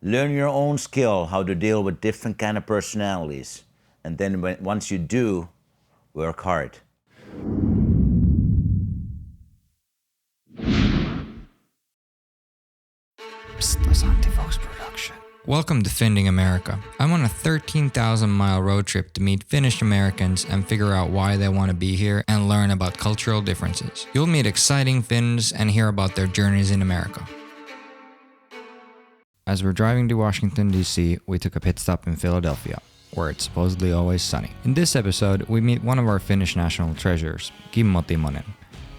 Learn your own skill, how to deal with different kind of personalities. And then once you do, work hard. Santi Fox production. Welcome to Finnding America. I'm on a 13,000-mile road trip to meet Finnish Americans and figure out why they want to be here and learn about cultural differences. You'll meet exciting Finns and hear about their journeys in America. As we're driving to Washington, D.C., we took a pit stop in Philadelphia, where it's supposedly always sunny. In this episode, we meet one of our Finnish national treasures, Kimmo Timonen.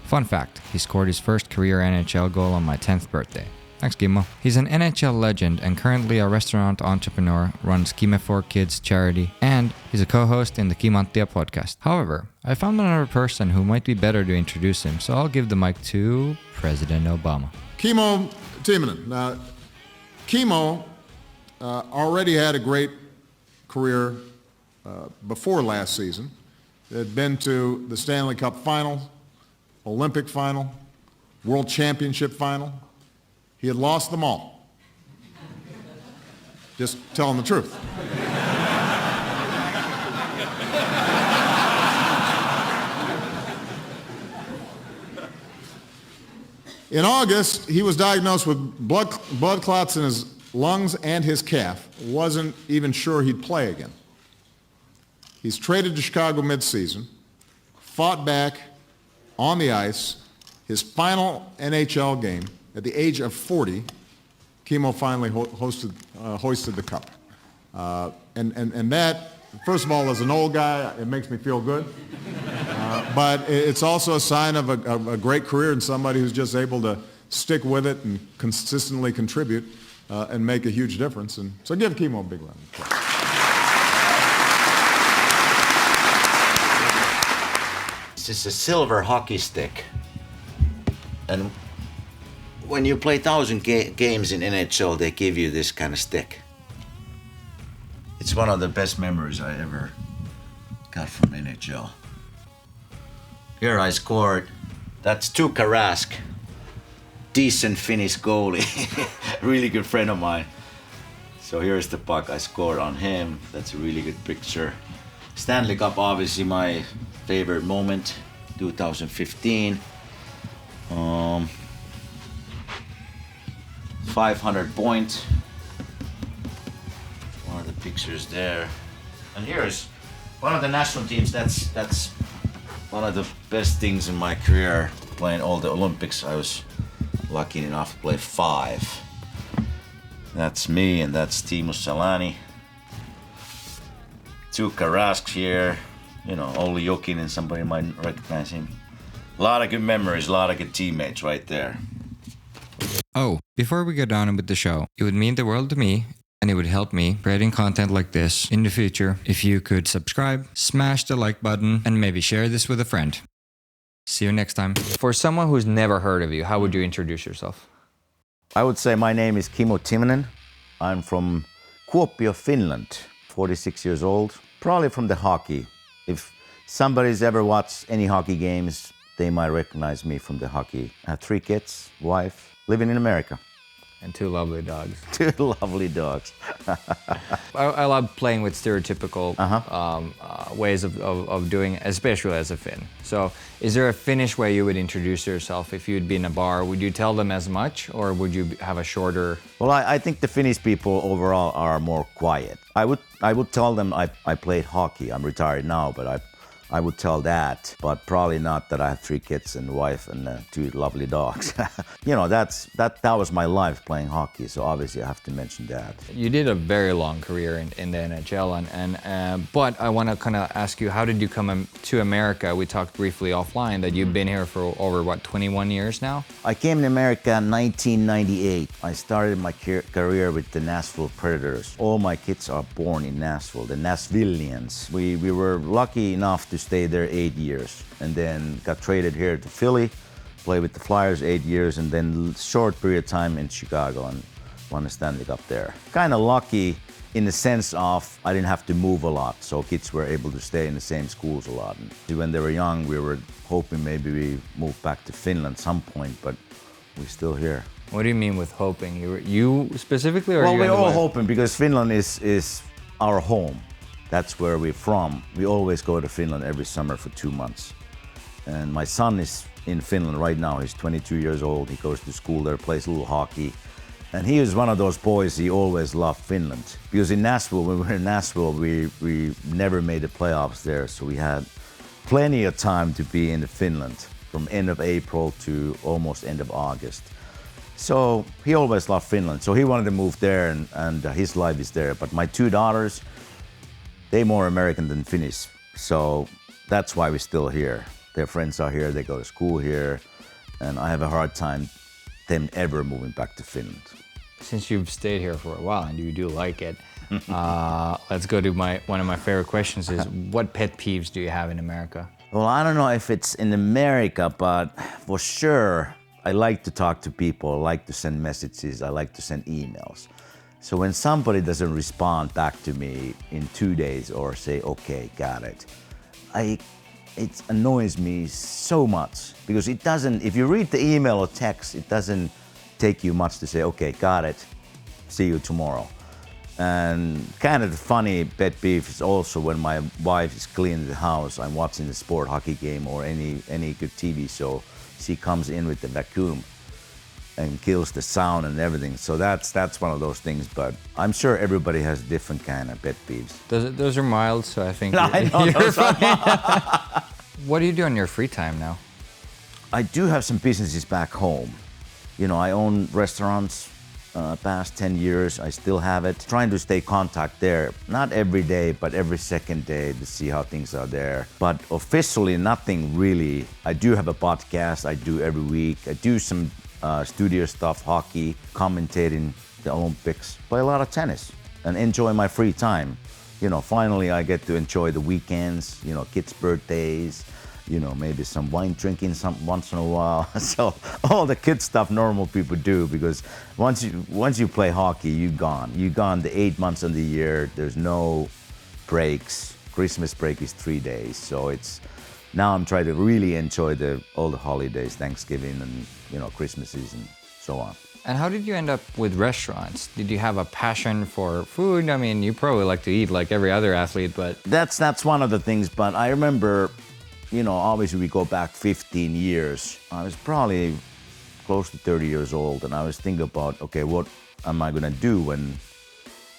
Fun fact, he scored his first career NHL goal on my 10th birthday. Thanks, Kimmo. He's an NHL legend and currently a restaurant entrepreneur, runs Kimmo for Kids charity, and he's a co-host in the Kimanttia podcast. However, I found another person who might be better to introduce him, so I'll give the mic to President Obama. Kimmo Timonen. Now, Kimmo already had a great career before last season. Had been to the Stanley Cup final, Olympic final, World Championship final. He had lost them all. Just telling the truth. In August, he was diagnosed with blood clots in his lungs and his calf. Wasn't even sure he'd play again. He's traded to Chicago mid-season, fought back on the ice, his final NHL game. At the age of 40, Kimmo finally hoisted the cup. And that, first of all, as an old guy, it makes me feel good. But it's also a sign of a great career and somebody who's just able to stick with it and consistently contribute and make a huge difference. And so give Kimmo a big round of applause. This is a silver hockey stick. And when you play 1,000 games in NHL, they give you this kind of stick. It's one of the best memories I ever got from NHL. Here I scored. That's Tuukka Rask, decent Finnish goalie, really good friend of mine. So here's the puck I scored on him. That's a really good picture. Stanley Cup, obviously my favorite moment, 2015. 500 point. One of the pictures there. And here's one of the national teams. That's one of the best things in my career, playing all the Olympics. I was lucky enough to play 5. That's me, and that's Teemu Selanne. Tuukka Rask here. You know, Olli Jokinen, somebody might recognize him. A lot of good memories, a lot of good teammates right there. Oh, before we get on with the show, it would mean the world to me, and it would help me creating content like this in the future if you could subscribe, smash the like button, and maybe share this with a friend. See you next time. For someone who's never heard of you, how would you introduce yourself? I would say my name is Kimmo Timonen. I'm from Kuopio, Finland, 46 years old, probably from the hockey. If somebody's ever watched any hockey games, they might recognize me from the hockey. I have 3 kids, wife, living in America. And 2 lovely dogs. 2 lovely dogs. I love playing with stereotypical ways of doing it, especially as a Finn. So is there a Finnish way you would introduce yourself if you'd be in a bar? Would you tell them as much, or would you have a shorter? Well, I think the Finnish people overall are more quiet. I would tell them I played hockey. I'm retired now, but I would tell that, but probably not that I have 3 kids and a wife and 2 lovely dogs. You know, that was my life, playing hockey, so obviously I have to mention that. You did a very long career in the NHL, but I want to kind of ask you, how did you come to America? We talked briefly offline that you've been here for over, 21 years now? I came to America in 1998. I started my career with the Nashville Predators. All my kids are born in Nashville, the Nashvillians. We were lucky enough to stay there 8 years, and then got traded here to Philly, played with the Flyers 8 years, and then short period of time in Chicago and won the Stanley Cup there. Kind of lucky in the sense of I didn't have to move a lot, so kids were able to stay in the same schools a lot. And when they were young, we were hoping maybe we move back to Finland some point, but we're still here. What do you mean with hoping? You specifically, or Well, you we're and the all wife? hoping because Finland is our home. That's where we're from. We always go to Finland every summer for 2 months. And my son is in Finland right now. He's 22 years old. He goes to school there, plays a little hockey. And he is one of those boys, he always loved Finland. Because in Nashville, when we were in Nashville, we never made the playoffs there. So we had plenty of time to be in Finland from end of April to almost end of August. So he always loved Finland. So he wanted to move there and his life is there. But my 2 daughters, they're more American than Finnish. So that's why we're still here. Their friends are here, they go to school here. And I have a hard time them ever moving back to Finland. Since you've stayed here for a while and you do like it, let's go to one of my favorite questions is, what pet peeves do you have in America? Well, I don't know if it's in America, but for sure, I like to talk to people, I like to send messages, I like to send emails. So when somebody doesn't respond back to me in 2 days or say, okay, got it, it annoys me so much because it doesn't, if you read the email or text, it doesn't take you much to say, okay, got it, see you tomorrow. And kind of the funny pet peeve is also when my wife is cleaning the house, I'm watching the sport hockey game or any good TV show, she comes in with the vacuum and kills the sound and everything. So that's one of those things, but I'm sure everybody has different kind of pet peeves. Those are mild, so I think I know you're those are fine. What do you do on your free time now? I do have some businesses back home. You know, I own restaurants past 10 years. I still have it. Trying to stay contact there, not every day, but every second day to see how things are there. But officially, nothing really. I do have a podcast I do every week. I do some studio stuff, hockey, commentating the Olympics, play a lot of tennis and enjoy my free time. You know, finally I get to enjoy the weekends, you know, kids' birthdays, you know, maybe some wine drinking once in a while. So all the kid stuff normal people do, because once you play hockey, you're gone. You're gone the 8 months of the year. There's no breaks. Christmas break is 3 days. So now I'm trying to really enjoy all the holidays, Thanksgiving and, you know, Christmases and so on. And how did you end up with restaurants? Did you have a passion for food? I mean, you probably like to eat like every other athlete, but... That's one of the things, but I remember, you know, obviously we go back 15 years. I was probably close to 30 years old, and I was thinking about, okay, what am I gonna do when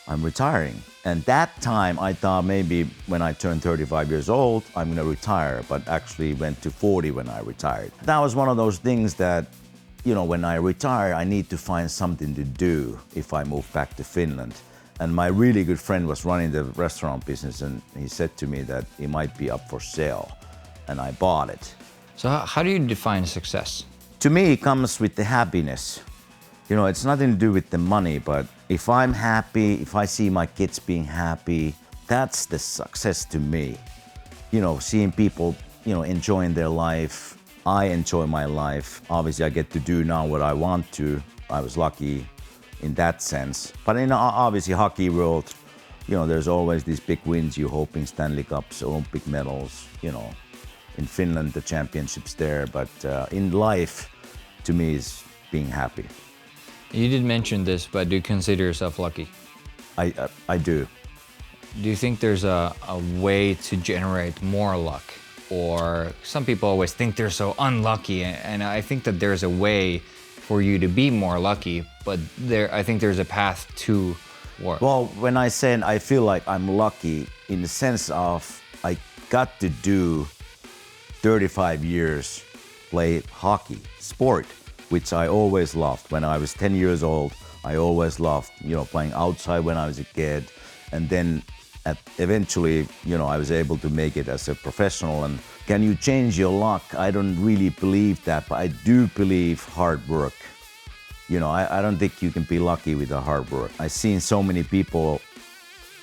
I'm retiring? And that time I thought maybe when I turned 35 years old, I'm gonna retire, but actually went to 40 when I retired. That was one of those things that, you know, when I retire, I need to find something to do if I move back to Finland. And my really good friend was running the restaurant business, and he said to me that it might be up for sale, and I bought it. So how do you define success? To me, it comes with the happiness. You know, it's nothing to do with the money, but if I'm happy, if I see my kids being happy, that's the success to me. You know, seeing people, you know, enjoying their life. I enjoy my life. Obviously, I get to do now what I want to. I was lucky in that sense. But in obviously hockey world, you know, there's always these big wins. You're hoping Stanley Cups, Olympic medals, you know. In Finland, the championships there. But in life, to me, is being happy. You did mention this, but do you consider yourself lucky? I do. Do you think there's a way to generate more luck? Or some people always think they're so unlucky, and I think that there's a way for you to be more lucky, but I think there's a path to work. Well, when I say I feel like I'm lucky in the sense of I got to do 35 years play hockey, sport, which I always loved. When I was 10 years old, I always loved, you know, playing outside when I was a kid, and then eventually, you know, I was able to make it as a professional. And can you change your luck? I don't really believe that, but I do believe hard work. You know, I don't think you can be lucky without hard work. I've seen so many people,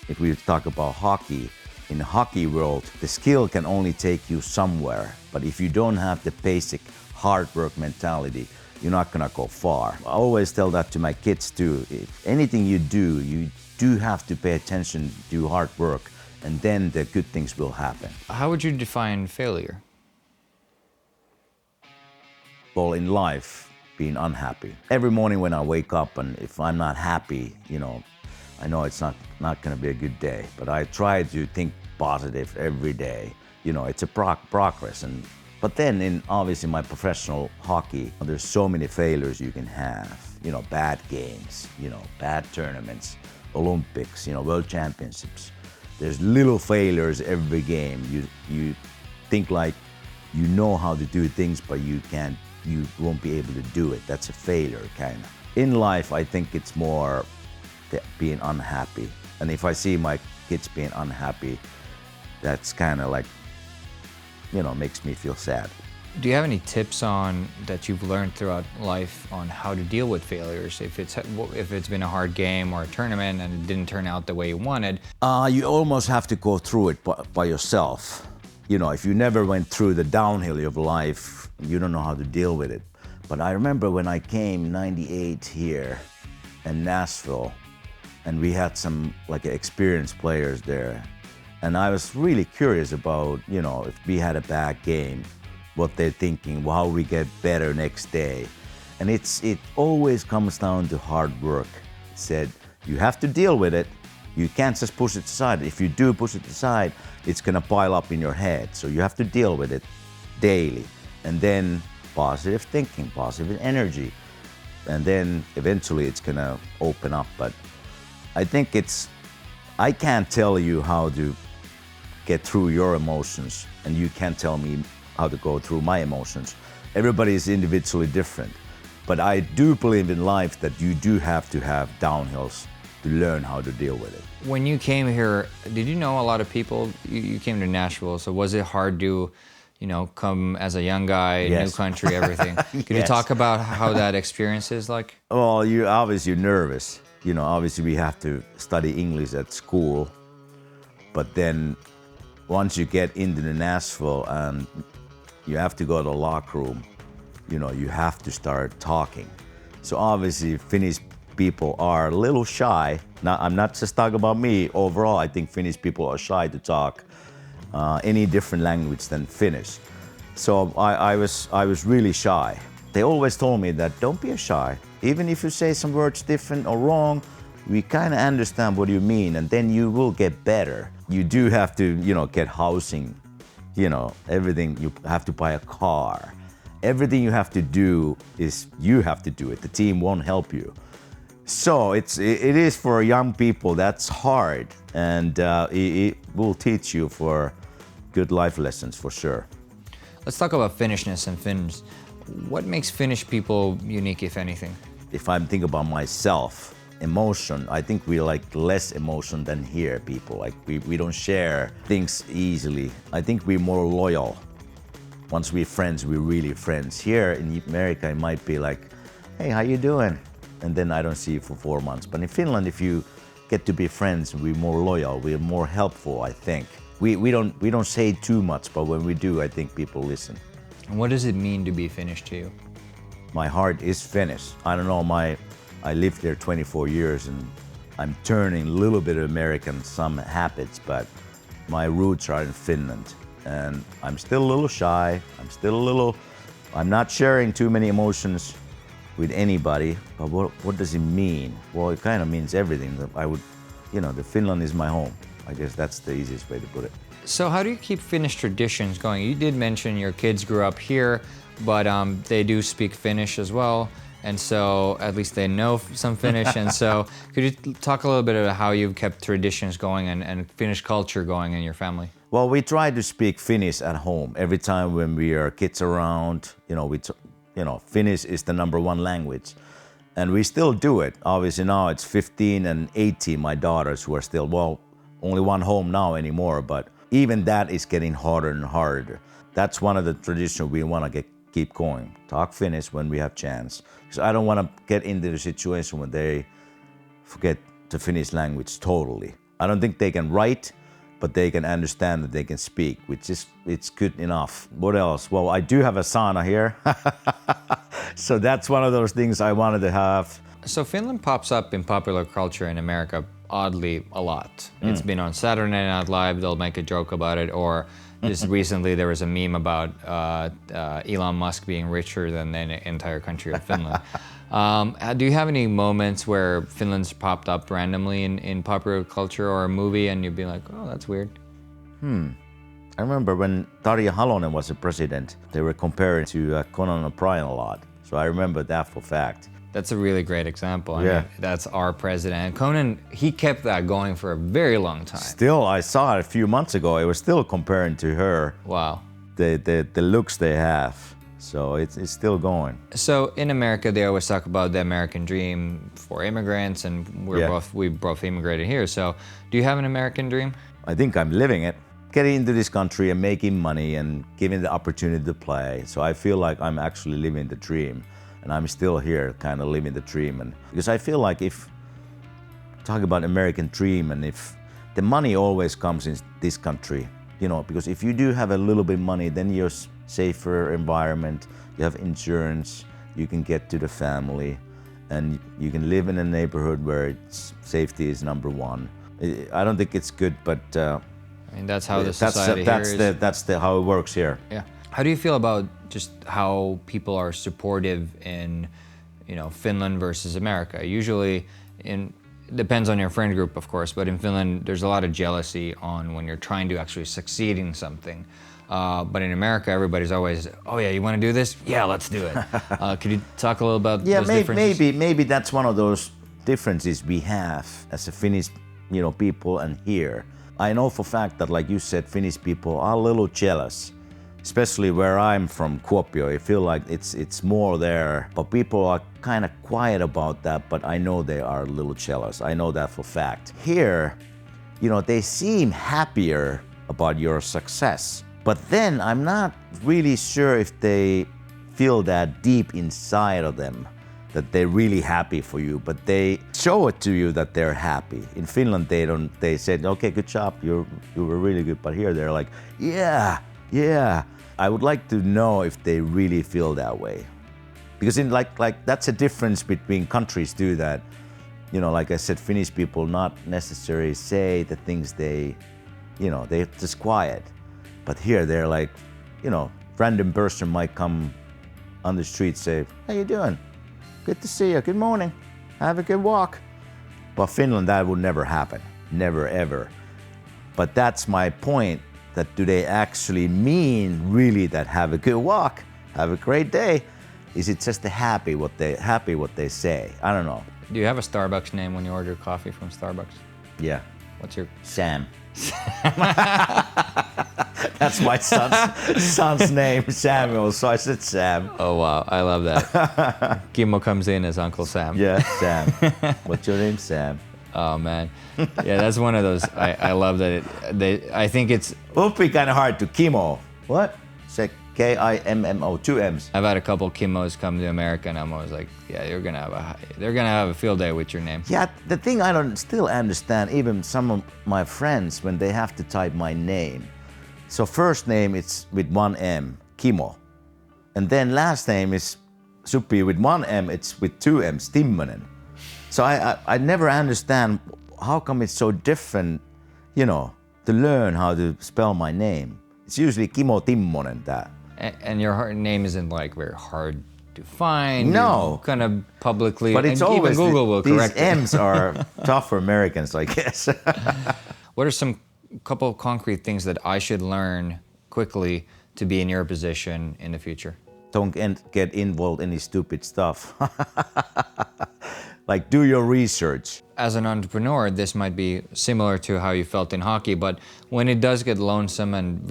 if we talk about hockey, in the hockey world, the skill can only take you somewhere. But if you don't have the basic hard work mentality, you're not gonna go far. I always tell that to my kids too. If anything you do have to pay attention, do hard work, and then the good things will happen. How would you define failure? Well, in life, being unhappy. Every morning when I wake up, and if I'm not happy, I know it's not gonna be a good day, but I try to think positive every day. It's a progress. But then in obviously my professional hockey, there's so many failures you can have. Bad games, bad tournaments, Olympics, World Championships. There's little failures every game. You think like you know how to do things, but you won't be able to do it. That's a failure, kind of. In life, I think it's more being unhappy. And if I see my kids being unhappy, that's kind of like, makes me feel sad. Do you have any tips on that you've learned throughout life on how to deal with failures? If it's been a hard game or a tournament and it didn't turn out the way you wanted? You almost have to go through it by yourself. If you never went through the downhill of life, you don't know how to deal with it. But I remember when I came '98 here in Nashville, and we had some experienced players there. And I was really curious about, if we had a bad game, what they're thinking, how we get better next day. And it always comes down to hard work. It said, you have to deal with it. You can't just push it aside. If you do push it aside, it's gonna pile up in your head. So you have to deal with it daily. And then positive thinking, positive energy. And then eventually it's gonna open up. But I think I can't tell you how to get through your emotions, and you can't tell me how to go through my emotions. Everybody is individually different. But I do believe in life that you do have to have downhills to learn how to deal with it. When you came here, did you know a lot of people? You came to Nashville, so was it hard to, come as a young guy, Yes. new country, everything? Could you Yes. talk about how that experience is like? Well, you're nervous. Obviously we have to study English at school, but then once you get into the Nashville and you have to go to the locker room, you have to start talking. So obviously Finnish people are a little shy. Now, I'm not just talking about me. Overall, I think Finnish people are shy to talk any different language than Finnish. So I was really shy. They always told me that don't be shy. Even if you say some words different or wrong, we kind of understand what you mean, and then you will get better. You do have to, get housing, everything. You have to buy a car. Everything you have to do is you have to do it. The team won't help you. So it is for young people, that's hard, and it will teach you for good life lessons for sure. Let's talk about Finnishness and Finns. What makes Finnish people unique, if anything? If I'm thinking about myself, emotion, I think we like less emotion than here people. Like we don't share things easily. I think we're more loyal. Once we're friends, we're really friends. Here in America, it might be like, hey, how you doing? And then I don't see you for 4 months. But in Finland, if you get to be friends, we're more loyal, we're more helpful, I think. We don't say too much, but when we do, I think people listen. And what does it mean to be Finnish to you? My heart is Finnish. I don't know, I lived there 24 years and I'm turning a little bit American, some habits, but my roots are in Finland. And I'm still a little shy. I'm not sharing too many emotions with anybody. But what does it mean? Well, it kind of means everything. The Finland is my home. I guess that's the easiest way to put it. So how do you keep Finnish traditions going? You did mention your kids grew up here, but they do speak Finnish as well. And so at least they know some Finnish. And so could you talk a little bit about how you've kept traditions going and Finnish culture going in your family? Well, we try to speak Finnish at home. Every time when we are kids around, Finnish is the #1 language. And we still do it. Obviously now it's 15 and 18, my daughters, who are still, only one home now anymore, but even that is getting harder and harder. That's one of the traditions we want to keep going. Talk Finnish when we have chance. Because I don't want to get into the situation when they forget the Finnish language totally. I don't think they can write, but they can understand that they can speak, which is, it's good enough. What else? Well, I do have a sauna here. So that's one of those things I wanted to have. So Finland pops up in popular culture in America oddly a lot. It's been on Saturday Night Live, they'll make a joke about it, or just recently there was a meme about Elon Musk being richer than the entire country of Finland. Do you have any moments where Finland's popped up randomly in popular culture or a movie and you'd be like, oh, that's weird? I remember when Tarja Halonen was the president, they were comparing to Conan O'Brien a lot. So I remember that for fact. That's a really great example. I mean, that's our president. And Conan, he kept that going for a very long time. Still, I saw it a few months ago. It was still comparing to her. Wow. The looks they have. So it's still going. So in America, they always talk about the American dream for immigrants, and we both immigrated here. So do you have an American dream? I think I'm living it. Getting into this country and making money and giving the opportunity to play. So I feel like I'm actually living the dream. And I'm still here kind of living the dream. And because I feel like if talk about American dream and if the money always comes in this country, you know, because if you do have a little bit of money, then you're safer environment, you have insurance, you can get to the family, and you can live in a neighborhood where safety is number one. I don't think it's good, but I mean, that's how the society here is. That's how it works here. Yeah. How do you feel about just how people are supportive in, Finland versus America? Usually, depends on your friend group, of course, but in Finland, there's a lot of jealousy on when you're trying to actually succeed in something. But in America, everybody's always, oh yeah, you want to do this? Yeah, let's do it. Could you talk a little about those differences? Maybe that's one of those differences we have as a Finnish, people and here. I know for a fact that, like you said, Finnish people are a little jealous. Especially where I'm from, Kuopio, I feel like it's more there. But people are kind of quiet about that, but I know they are a little jealous. I know that for fact. Here, they seem happier about your success. But then I'm not really sure if they feel that deep inside of them that they're really happy for you, but they show it to you that they're happy. In Finland, they said, okay, good job, you were really good. But here they're like, yeah. I would like to know if they really feel that way. Because in like that's a difference between countries too, that, like I said, Finnish people not necessarily say the things they're just quiet. But here they're like, random person might come on the street, say, how you doing? Good to see you, good morning, have a good walk. But Finland, that would never happen, never ever. But that's my point. That do they actually mean really that have a good walk, have a great day? Is it just happy what they say? I don't know. Do you have a Starbucks name when you order coffee from Starbucks? Yeah. What's your Sam? That's my son's name, Samuel. So I said Sam. Oh wow, I love that. Kimmo comes in as Uncle Sam. Yeah, Sam. What's your name, Sam? Oh man, yeah, that's one of those. I love that. I think it's. Would be kind of hard to Kimmo. What? Say Kimmo, 2 M's. I've had a couple Kimmos come to America, and I'm always like, yeah, they're gonna have a field day with your name. Yeah, the thing I don't still understand, even some of my friends when they have to type my name. So first name it's with 1 M, Kimmo, and then last name should be with 1 M. It's with 2 M's, Timonen. So I never understand how come it's so different, to learn how to spell my name. It's usually Kimmo Timonen that. And your name isn't like very hard to find. No. Kind of publicly. But it's always even Google will correct these M's are tough for Americans, I guess. What are some couple of concrete things that I should learn quickly to be in your position in the future? Don't get involved in any stupid stuff. Like, do your research. As an entrepreneur, this might be similar to how you felt in hockey, but when it does get lonesome and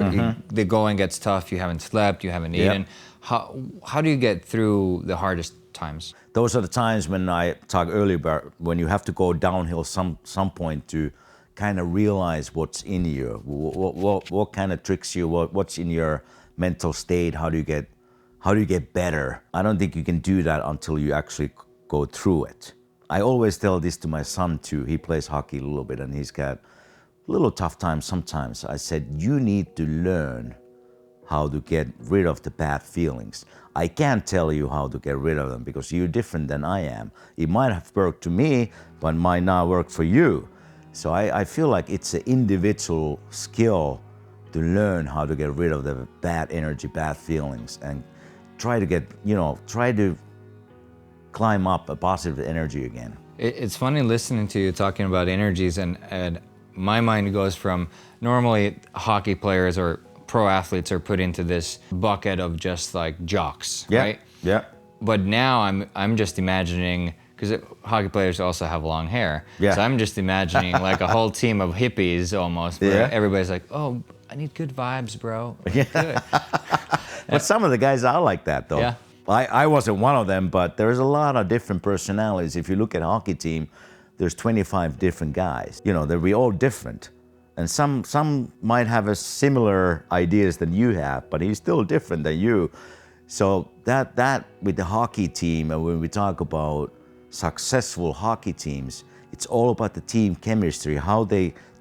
the going gets tough, you haven't slept, you haven't eaten, how do you get through the hardest times? Those are the times when I talked earlier about when you have to go downhill some point to kind of realize what's in you, what kind of tricks you, what's in your mental state, how do you get better. I don't think you can do that until you actually go through it. I always tell this to my son too. He plays hockey a little bit and he's got a little tough time sometimes. I said, you need to learn how to get rid of the bad feelings. I can't tell you how to get rid of them because you're different than I am. It might have worked to me, but might not work for you. So I feel like it's an individual skill to learn how to get rid of the bad energy, bad feelings, and try to climb up a positive energy again. It's funny listening to you talking about energies, and my mind goes from normally hockey players or pro athletes are put into this bucket of just like jocks, right? Yeah. But now I'm just imagining, because hockey players also have long hair, Yeah. so I'm just imagining like a whole team of hippies almost, where Yeah. everybody's like, oh, I need good vibes, bro. Like, Yeah. good. But some of the guys are like that though. Yeah. I wasn't one of them, but there's a lot of different personalities. If you look at a hockey team, there's 25 different guys. We're all different. And some might have a similar ideas than you have, but he's still different than you. So that with the hockey team, and when we talk about successful hockey teams, it's all about the team chemistry, how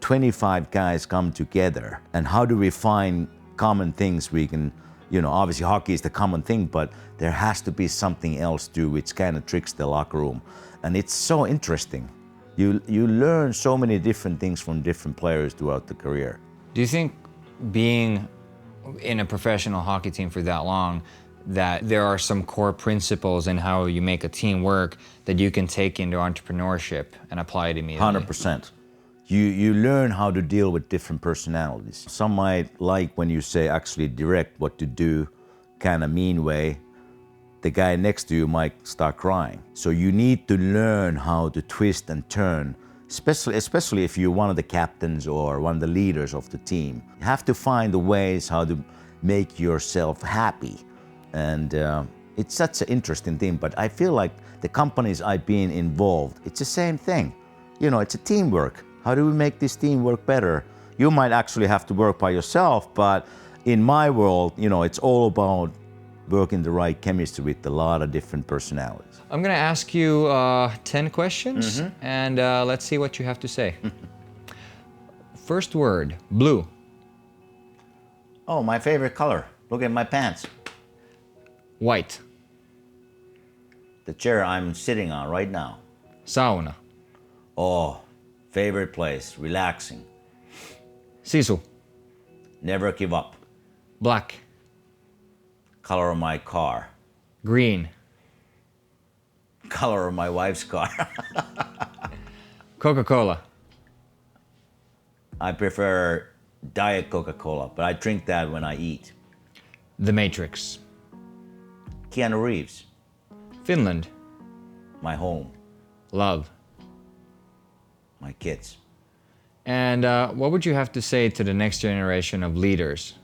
25 guys come together, and how do we find common things we can, obviously hockey is the common thing, but there has to be something else too, which kind of tricks the locker room. And it's so interesting. You learn so many different things from different players throughout the career. Do you think being in a professional hockey team for that long, that there are some core principles in how you make a team work that you can take into entrepreneurship and apply it immediately? 100%. You learn how to deal with different personalities. Some might like when you say actually direct what to do, kind of mean way. The guy next to you might start crying. So you need to learn how to twist and turn, especially if you're one of the captains or one of the leaders of the team. You have to find the ways how to make yourself happy. And it's such an interesting thing, but I feel like the companies I've been involved, it's the same thing. It's a teamwork. How do we make this team work better? You might actually have to work by yourself, but in my world, it's all about working the right chemistry with a lot of different personalities. I'm gonna ask you 10 questions, and let's see what you have to say. First word, blue. Oh, my favorite color. Look at my pants. White. The chair I'm sitting on right now. Sauna. Oh, favorite place, relaxing. Sisu. Never give up. Black. Color of my car. Green. Color of my wife's car. Coca-Cola. I prefer Diet Coca-Cola, but I drink that when I eat. The Matrix. Keanu Reeves. Finland. My home. Love. My kids. And what would you have to say to the next generation of leaders?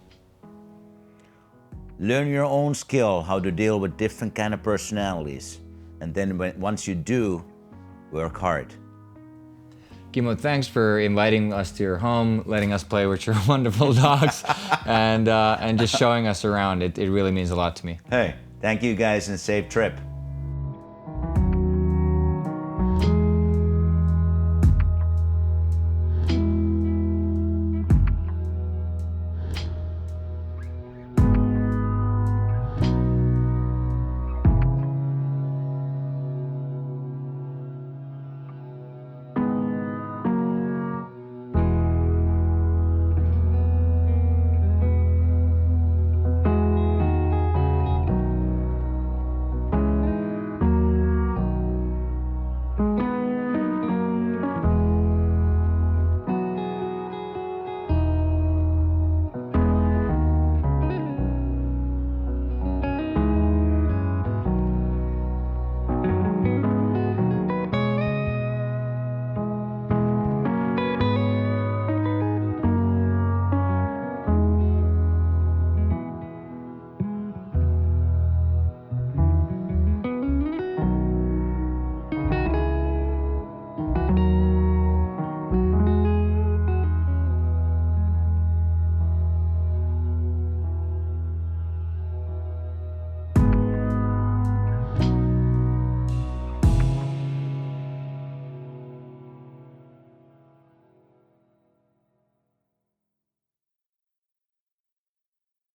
Learn your own skill, how to deal with different kind of personalities. And then once you do, work hard. Kimmo, thanks for inviting us to your home, letting us play with your wonderful dogs, and just showing us around. It really means a lot to me. Hey, thank you guys and safe trip.